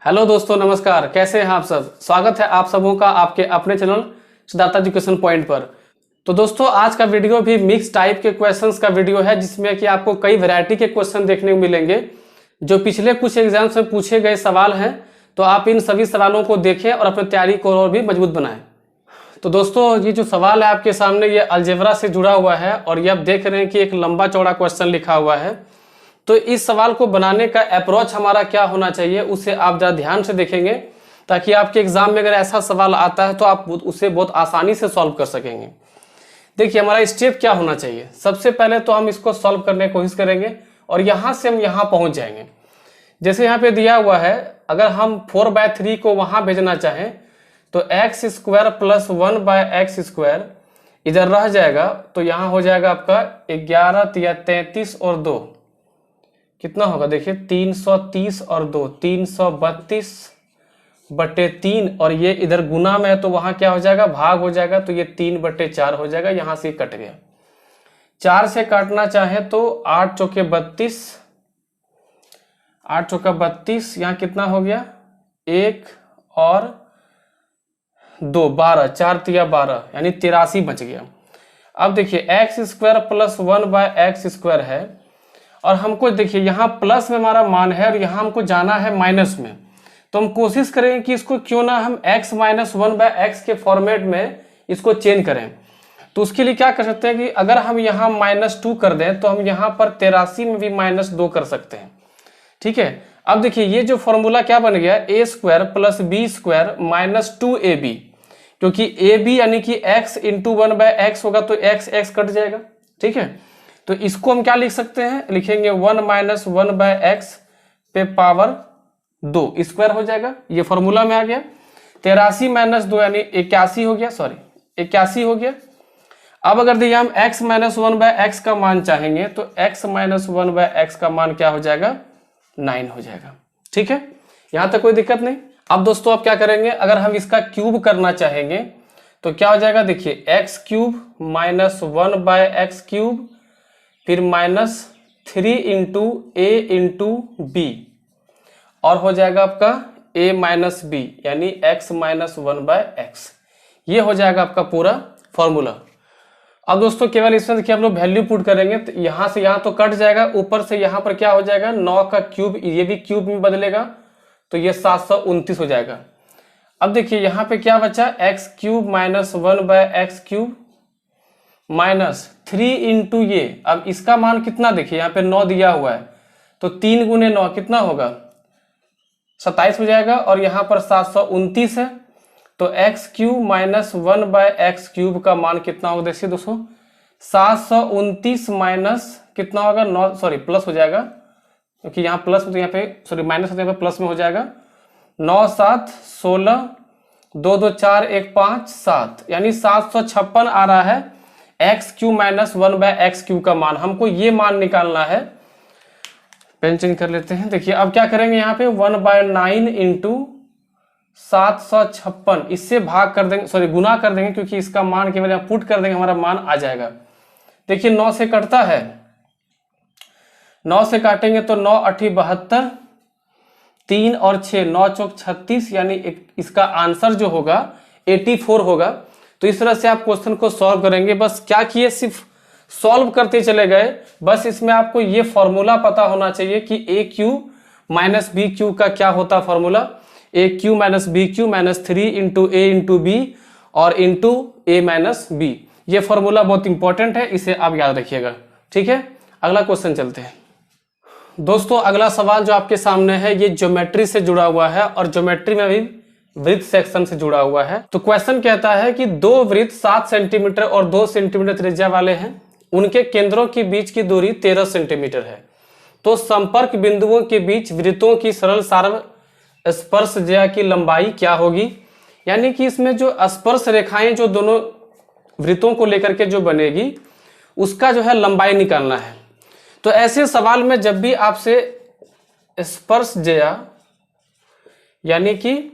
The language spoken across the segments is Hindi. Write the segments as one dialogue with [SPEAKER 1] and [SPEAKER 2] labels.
[SPEAKER 1] हेलो दोस्तों, नमस्कार। कैसे हैं आप सब? स्वागत है आप सबों का आपके अपने चैनल सिद्धार्थ एजुकेशन पॉइंट पर। तो दोस्तों, आज का वीडियो भी मिक्स टाइप के क्वेश्चंस का वीडियो है, जिसमें कि आपको कई वैरायटी के क्वेश्चन देखने को मिलेंगे जो पिछले कुछ एग्जाम्स में पूछे गए सवाल हैं। तो आप इन सभी सवालों को देखें और अपनी तैयारी को और भी मजबूत बनाएं। तो दोस्तों, ये जो सवाल है आपके सामने, ये अलजेब्रा से जुड़ा हुआ है और ये आप देख रहे हैं कि एक लंबा चौड़ा क्वेश्चन लिखा हुआ है। तो इस सवाल को बनाने का अप्रोच हमारा क्या होना चाहिए, उसे आप ज़रा ध्यान से देखेंगे, ताकि आपके एग्जाम में अगर ऐसा सवाल आता है तो आप उसे बहुत आसानी से सॉल्व कर सकेंगे। देखिए, हमारा स्टेप क्या होना चाहिए। सबसे पहले तो हम इसको सॉल्व करने की कोशिश करेंगे और यहाँ से हम यहाँ पहुँच जाएंगे। जैसे यहाँ पे दिया हुआ है, अगर हम 4/3 को वहाँ भेजना चाहें तो x² + 1/x² इधर रह जाएगा, तो यहाँ हो जाएगा आपका 11 × 33 और 2 कितना होगा। देखिए 330 और 2 332/3 और ये इधर गुना में है तो वहाँ क्या हो जाएगा, भाग हो जाएगा, तो ये 3/4 हो जाएगा। यहाँ से कट गया। 4 से काटना चाहे तो 8 चौके 32, 8 चौका 32, यहाँ कितना हो गया 1 और 2 12, 4 × 12 यानी 83 बच गया। अब देखिए x² + 1/x² है और हमको देखिए यहाँ प्लस में हमारा मान है और यहाँ हमको जाना है माइनस में। तो हम कोशिश करेंगे कि इसको क्यों ना हम x - 1/x के फॉर्मेट में इसको चेंज करें। तो उसके लिए क्या कर सकते हैं कि अगर हम यहाँ -2 कर दें तो हम यहाँ पर 83 में भी -2 कर सकते हैं। ठीक है। अब देखिए ये जो फॉर्मूला क्या बन गया, a² + b² - 2ab, क्योंकि ab यानी कि x × 1/x होगा तो x कट जाएगा। ठीक है। तो इसको हम क्या लिख सकते हैं, लिखेंगे 1 - 1/x पे पावर 2 स्क्वायर हो जाएगा। ये फॉर्मूला में आ गया। 83 - 2 यानी 81 हो गया, सॉरी 81 हो गया। अब अगर देखिए हम x - 1/x का मान चाहेंगे तो x - 1/x का मान क्या हो जाएगा, 9 हो जाएगा। ठीक है, यहां तक कोई दिक्कत नहीं। अब दोस्तों आप क्या करेंगे, अगर हम इसका क्यूब करना चाहेंगे तो क्या हो जाएगा, देखिए x³ - 1/x³ फिर -3 × a × b और हो जाएगा आपका a - b यानी x - 1/x। ये हो जाएगा आपका पूरा फॉर्मूला। अब दोस्तों केवल इसमें देखिए हम लोग वैल्यू पुट करेंगे तो यहाँ से यहाँ तो कट जाएगा, ऊपर से यहाँ पर क्या हो जाएगा 9 का क्यूब, ये भी क्यूब में बदलेगा तो ये 729 हो जाएगा। अब देखिए यहाँ पे क्या बचा, x³ - 1/x³ -3 × ये। अब इसका मान कितना, देखिए यहाँ पे 9 दिया हुआ है तो 3 × 9 कितना होगा, 27 हो जाएगा। और यहाँ पर 729 है तो x³ - 1/x³ का मान कितना होगा, देखिए दोस्तों 729 माइनस कितना होगा 9, सॉरी प्लस हो जाएगा, क्योंकि यहाँ प्लस तो यहाँ पे सॉरी माइनस होता है, प्लस में हो जाएगा 9 × 7 = 16, 2 2 4 1 5 7 यानी 756 आ रहा है x³ - 1/x³ का मान। हमको ये मान निकालना है। पेन चेंज कर लेते हैं। देखिए अब क्या करेंगे, यहाँ पे 1/9 × 756 इससे भाग कर देंगे, सॉरी गुना कर देंगे, क्योंकि इसका मान केवल यहाँ पुट कर देंगे हमारा मान आ जाएगा। देखिए 9 से कटता है, 9 से काटेंगे तो 9 × 8 = 72, 3 और 6 9 चौक 36 यानी इसका आंसर जो होगा 84 होगा। तो इस तरह से आप क्वेश्चन को सॉल्व करेंगे। बस क्या किए, सिर्फ सॉल्व करते चले गए। बस इसमें आपको ये फॉर्मूला पता होना चाहिए कि AQ - BQ का क्या होता formula, AQ - BQ -3 × a × b और इंटू a - b। ये फॉर्मूला बहुत इंपॉर्टेंट है, इसे आप याद रखिएगा। ठीक है, अगला क्वेश्चन चलते हैं। दोस्तों अगला सवाल जो आपके सामने है ये ज्योमेट्री से जुड़ा हुआ है और ज्योमेट्री में भी वृत्त सेक्शन से जुड़ा हुआ है। तो क्वेश्चन कहता है कि दो वृत्त 7 सेंटीमीटर और 2 सेंटीमीटर त्रिज्या वाले हैं, उनके केंद्रों के बीच की दूरी 13 सेंटीमीटर है। तो संपर्क बिंदुओं के बीच वृत्तों की सरल स्पर्शज्या की लंबाई क्या होगी। यानी कि इसमें जो स्पर्श रेखाएं जो दोनों वृत्तों को लेकर के जो बनेगी उसका जो है लंबाई निकालना है। तो ऐसे सवाल में जब भी आपसे स्पर्शज्या यानी कि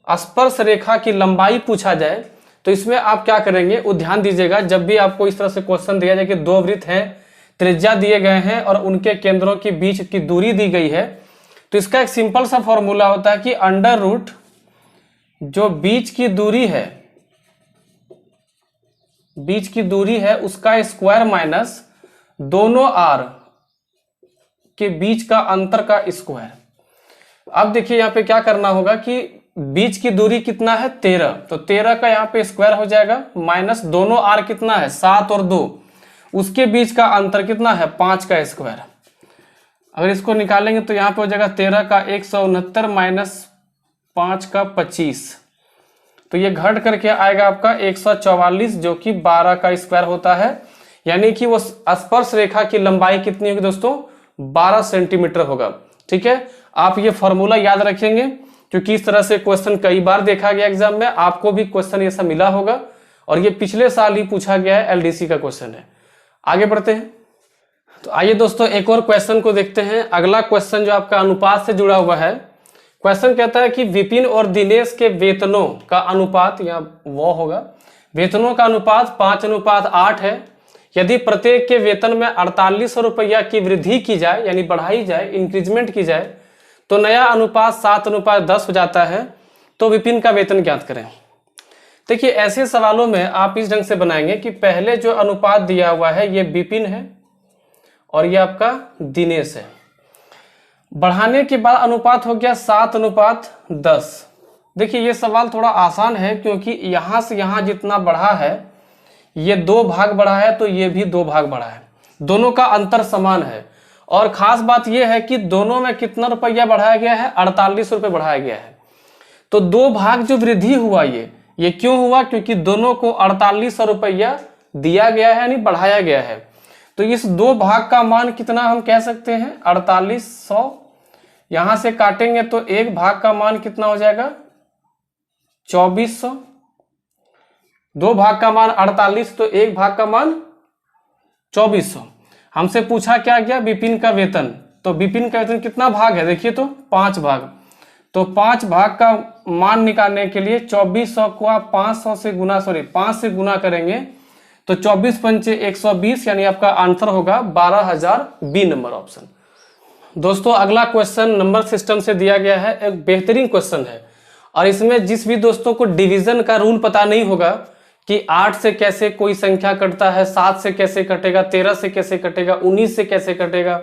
[SPEAKER 1] स्पर्श रेखा की लंबाई पूछा जाए तो इसमें आप क्या करेंगे, वो ध्यान दीजिएगा। जब भी आपको इस तरह से क्वेश्चन दिया जाए कि दो वृत्त हैं, त्रिज्या दिए गए हैं और उनके केंद्रों के बीच की दूरी दी गई है, तो तो इसका एक सिंपल सा फॉर्मूला होता है कि अंडर रूट जो बीच की दूरी है उसका स्क्वायर माइनस दोनों आर के बीच का अंतर का स्क्वायर। अब देखिए यहाँ पे क्या करना होगा कि बीच की दूरी कितना है 13, तो 13 का यहाँ पे स्क्वायर हो जाएगा माइनस दोनों आर कितना है 7 और 2, उसके बीच का अंतर कितना है 5 का स्क्वायर। अगर इसको निकालेंगे तो यहाँ पे हो जाएगा 13 का 169 माइनस 5 का 25, तो ये घट करके आएगा आपका 144 जो कि 12 का स्क्वायर होता है। यानी कि वो स्पर्श रेखा की लंबाई कितनी होगी दोस्तों 12 सेंटीमीटर होगा। ठीक है, आप ये फॉर्मूला याद रखेंगे क्योंकि इस तरह से क्वेश्चन कई बार देखा गया एग्जाम में, आपको भी क्वेश्चन ऐसा मिला होगा और ये पिछले साल ही पूछा गया है, एलडीसी का क्वेश्चन है। आगे बढ़ते हैं, तो आइए दोस्तों एक और क्वेश्चन को देखते हैं। अगला क्वेश्चन जो आपका अनुपात से जुड़ा हुआ है, क्वेश्चन कहता है कि विपिन और दिनेश के वेतनों का अनुपात, या वो होगा वेतनों का अनुपात 5:8 है। यदि प्रत्येक के वेतन में 4800 रुपया की वृद्धि की जाए, यानी बढ़ाई जाए, इंक्रीजमेंट की जाए, तो नया अनुपात 7:10 हो जाता है। तो विपिन का वेतन ज्ञात करें। देखिए ऐसे सवालों में आप इस ढंग से बनाएंगे कि पहले जो अनुपात दिया हुआ है ये विपिन है और ये आपका दिनेश है। बढ़ाने के बाद अनुपात हो गया 7:10। देखिए ये सवाल थोड़ा आसान है क्योंकि यहां से यहां जितना बढ़ा है ये 2 भाग बढ़ा है, तो ये भी 2 भाग बढ़ा है, दोनों का अंतर समान है। और खास बात यह है कि दोनों में कितना रुपया बढ़ाया गया है 48 रुपये बढ़ाया गया है। तो 2 भाग जो वृद्धि हुआ ये क्यों हुआ, क्योंकि दोनों को 4800 रुपया दिया गया है यानी बढ़ाया गया है। तो इस 2 भाग का मान कितना हम कह सकते हैं 4800, यहां से काटेंगे तो 1 भाग का मान कितना हो जाएगा 2400। 2 भाग का मान 48 तो 1 भाग का मान 2400। हमसे पूछा क्या गया विपिन का वेतन, तो विपिन का वेतन कितना भाग है देखिए तो 5 भाग, तो 5 भाग का मान निकालने के लिए 2400 को आप 5 से गुना करेंगे तो 24 पंचे 120, यानी आपका आंसर होगा 12,000, बी नंबर ऑप्शन। दोस्तों अगला क्वेश्चन नंबर सिस्टम से दिया गया है, एक बेहतरीन क्वेश्चन है और इसमें जिस भी दोस्तों को डिवीजन का रूल पता नहीं होगा कि 8 से कैसे कोई संख्या कटता है, 7 से कैसे कटेगा, 13 से कैसे कटेगा, 19 से कैसे कटेगा,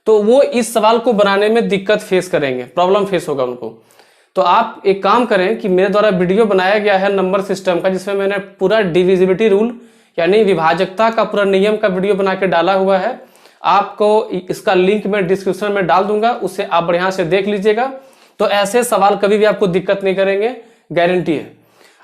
[SPEAKER 1] तो वो इस सवाल को बनाने में दिक्कत फेस करेंगे, प्रॉब्लम फेस होगा उनको। तो आप एक काम करें कि मेरे द्वारा वीडियो बनाया गया है नंबर सिस्टम का, जिसमें मैंने पूरा डिविजिबिलिटी रूल यानी विभाजकता का पूरा नियम का वीडियो बना के डाला हुआ है। आपको इसका लिंक मैं डिस्क्रिप्शन में डाल दूंगा, उससे आप बढ़िया से देख लीजिएगा। तो ऐसे सवाल कभी भी आपको दिक्कत नहीं करेंगे, गारंटी है।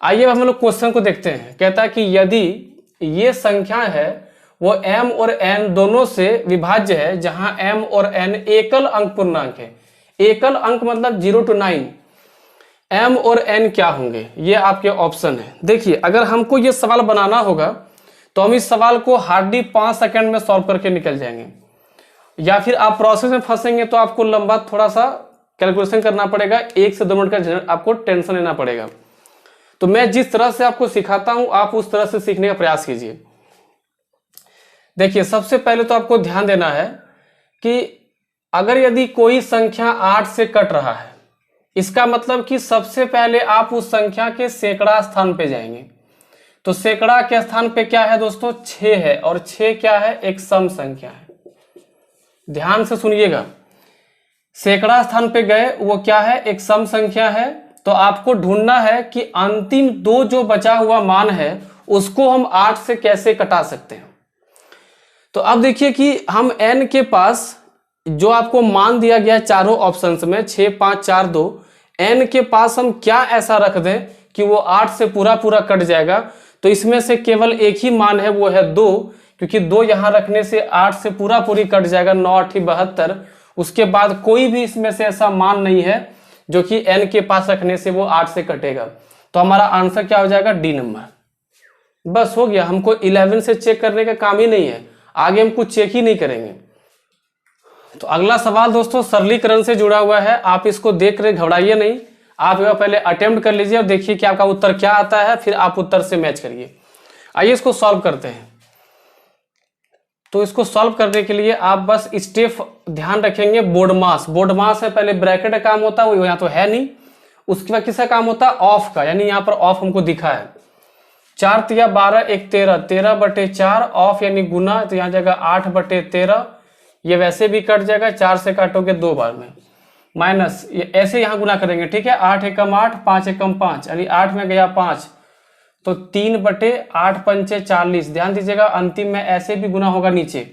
[SPEAKER 1] आइए हम लोग क्वेश्चन को देखते हैं। कहता है कि यदि ये संख्या है वो m और n दोनों से विभाज्य है, जहां m और n एकल अंक पूर्णांक है। एकल अंक मतलब 0 to 9, m और n क्या होंगे ये आपके ऑप्शन है। देखिए अगर हमको ये सवाल बनाना होगा तो हम इस सवाल को हार्डली 5 सेकंड में सॉल्व करके निकल जाएंगे, या फिर आप प्रोसेस में फंसेंगे तो आपको लंबा थोड़ा सा कैलकुलेशन करना पड़ेगा, 1 से 2 मिनट का आपको टेंशन लेना पड़ेगा। तो मैं जिस तरह से आपको सिखाता हूं आप उस तरह से सीखने का प्रयास कीजिए। देखिए सबसे पहले तो आपको ध्यान देना है कि अगर यदि कोई संख्या 8 से कट रहा है, इसका मतलब कि सबसे पहले आप उस संख्या के सैकड़ा स्थान पे जाएंगे। तो सैकड़ा के स्थान पे क्या है दोस्तों 6 है, और 6 क्या है एक सम संख्या है। ध्यान से सुनिएगा, सैकड़ा स्थान पे गए वो क्या है एक सम संख्या है। तो आपको ढूंढना है कि अंतिम 2 जो बचा हुआ मान है उसको हम 8 से कैसे कटा सकते हैं। तो अब देखिए कि हम n के पास जो आपको मान दिया गया है चारों ऑप्शंस में 6, 5, 4, 2, n के पास हम क्या ऐसा रख दें कि वो 8 से पूरा कट जाएगा। तो इसमें से केवल एक ही मान है, वो है 2, क्योंकि 2 यहां रखने से 8 से पूरी कट जाएगा, 9 8 72। उसके बाद कोई भी इसमें से ऐसा मान नहीं है जो कि n के पास रखने से वो 8 से कटेगा। तो हमारा आंसर क्या हो जाएगा डी नंबर। बस हो गया, हमको 11 से चेक करने का काम ही नहीं है, आगे हम कुछ चेक ही नहीं करेंगे। तो अगला सवाल दोस्तों सरलीकरण से जुड़ा हुआ है, आप इसको देख रहे घबराइए नहीं, आप एक बार पहले अटेम्प्ट कर लीजिए और देखिए कि आपका उत्तर क्या आता है, फिर आप उत्तर से मैच करिए। आइए इसको सॉल्व करते हैं। तो इसको सॉल्व करने के लिए आप बस स्टेप ध्यान रखेंगे। बोर्ड मास है, पहले ब्रैकेट का काम होता है, वो यहाँ तो है नहीं। उसके बाद किसका काम होता है? ऑफ का, यानी यहाँ पर ऑफ हमको दिखा है। 4 तिया 12 1 13, 13/4 ऑफ यानी गुना, तो यहाँ जाएगा 8/13। ये वैसे भी कट जाएगा, 4 से काटोगे 2 बार में, माइनस ये ऐसे यहाँ गुना करेंगे, ठीक है। 8 एकम 8, 5 एकम 5, यानी 8 में गया 5, तो 3/8 पंचे 40। ध्यान दीजिएगा अंतिम में ऐसे भी गुना होगा नीचे।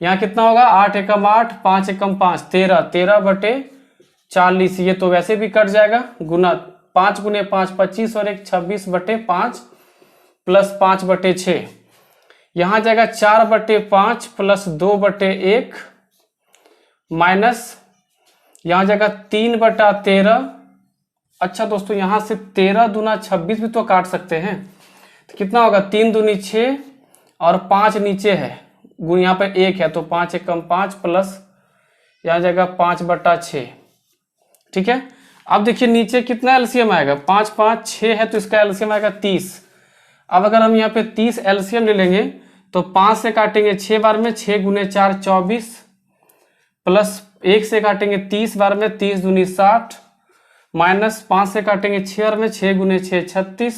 [SPEAKER 1] यहाँ कितना होगा? 8 एकम 8, 5 एकम 5, 13, 13/40। ये तो वैसे भी कट जाएगा, गुना 5 × 5 25 और 1 26/5 प्लस 5/6। यहाँ जाएगा 4/5 प्लस 2/1 माइनस यहाँ जाएगा 3/13। अच्छा दोस्तों, यहाँ से 13 दूना 26 भी तो काट सकते हैं, तो कितना होगा? 3 दूनी 6 और 5 नीचे है, गुण यहाँ पर 1 है, तो 5 एकम 5 प्लस यहाँ जाएगा 5/6, ठीक है। अब देखिए नीचे कितना एलसीएम आएगा? 5 5 6 है, तो इसका एलसीएम आएगा 30। अब अगर हम यहाँ पे 30 एलसीएम ले लेंगे तो 5 से काटेंगे 6 बार में, 6 × 4 24 प्लस 1 से काटेंगे 30 बार में, 30 दूनी 60 माइनस 5 से काटेंगे 6 बार में, 6 × 6 36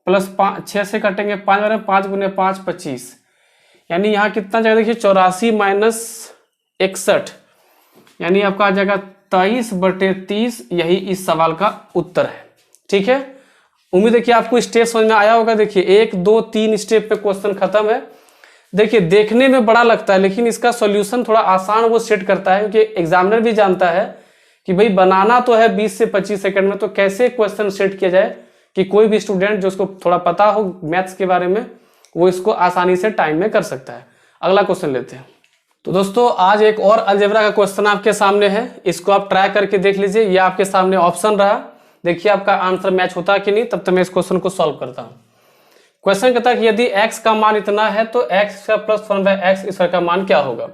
[SPEAKER 1] प्लस 6 से काटेंगे 5 बार में, 5 × 5 25। यानी यहाँ कितना जाएगा? देखिए 84 माइनस 61, यानी आपका आ जाएगा 23/30। यही इस सवाल का उत्तर है, ठीक है। उम्मीद है कि आपको स्टेप समझ में आया होगा। देखिए 1 2 3 स्टेप पे क्वेश्चन खत्म है। देखिए देखने में बड़ा लगता है, लेकिन इसका सॉल्यूशन थोड़ा आसान वो सेट करता है, क्योंकि एग्जामिनर भी जानता है कि भाई बनाना तो है 20 से 25 सेकंड में, तो कैसे क्वेश्चन सेट किया जाए कि कोई भी स्टूडेंट जो उसको थोड़ा पता हो मैथ्स के बारे में, वो इसको आसानी से टाइम में कर सकता है। अगला क्वेश्चन लेते हैं। तो दोस्तों आज एक और अलजेब्रा का क्वेश्चन आपके सामने है, इसको आप ट्राई करके देख लीजिए। ये आपके सामने ऑप्शन रहा, देखिए आपका आंसर मैच होता है कि नहीं। तब तक मैं इस क्वेश्चन को सॉल्व करता हूँ। क्वेश्चन कहता है कि यदि x का मान इतना है तो x² प्लस 1/x² का मान क्या होगा।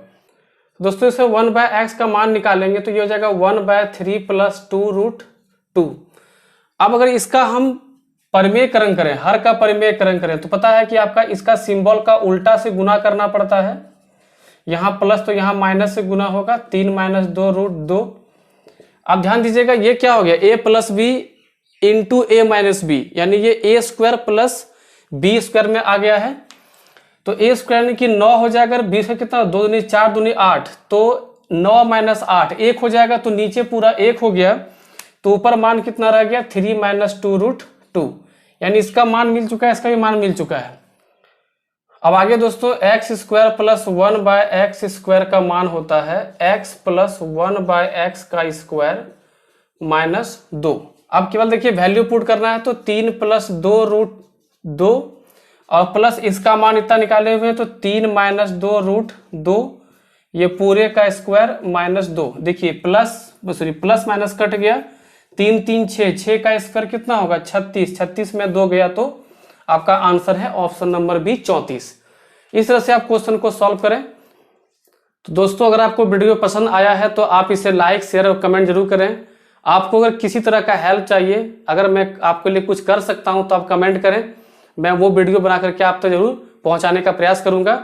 [SPEAKER 1] दोस्तों इसे 1/x का मान निकालेंगे तो ये हो जाएगा 1/3 प्लस 2√2। अब अगर इसका हम परिमेयकरण करें, हर का परिमेयकरण करें, तो पता है कि आपका इसका सिंबल का उल्टा से गुना करना पड़ता है। यहाँ प्लस तो यहाँ माइनस से गुना होगा, 3 - 2√2। अब ध्यान दीजिएगा ये क्या हो गया? a + b into a - b, यानी ये a² प्लस b² में आ गया है। तो a² यानी कि 9 हो जाएगा, b से कितना? 2 दूनी 4 दूनी 8, तो 9 - 8 1 हो जाएगा, तो नीचे पूरा 1 हो गया, तो ऊपर मान कितना रह गया? 3 - 2√2, यानी इसका मान मिल चुका है, इसका भी मान मिल चुका है। अब आगे दोस्तों x² प्लस 1/x² का मान होता है x प्लस 1/x² माइनस 2। अब केवल देखिए वैल्यू पुट करना है, तो 3 + 2√2 और प्लस इसका मान इतना निकाले हुए हैं, तो 3 - 2√2, ये पूरे का स्क्वायर माइनस 2। देखिए प्लस माइनस कट गया, 3 3 6, 6 का स्क्वायर कितना होगा? 36, 36 में 2 गया, तो आपका आंसर है ऑप्शन नंबर बी 34। इस तरह से आप क्वेश्चन को सॉल्व करें। तो दोस्तों अगर आपको वीडियो पसंद आया है तो आप इसे लाइक शेयर और कमेंट जरूर करें। आपको अगर किसी तरह का हेल्प चाहिए, अगर मैं आपके लिए कुछ कर सकता हूं तो आप कमेंट करें, मैं वो वीडियो बना करके आप तक जरूर पहुंचाने का प्रयास करूंगा।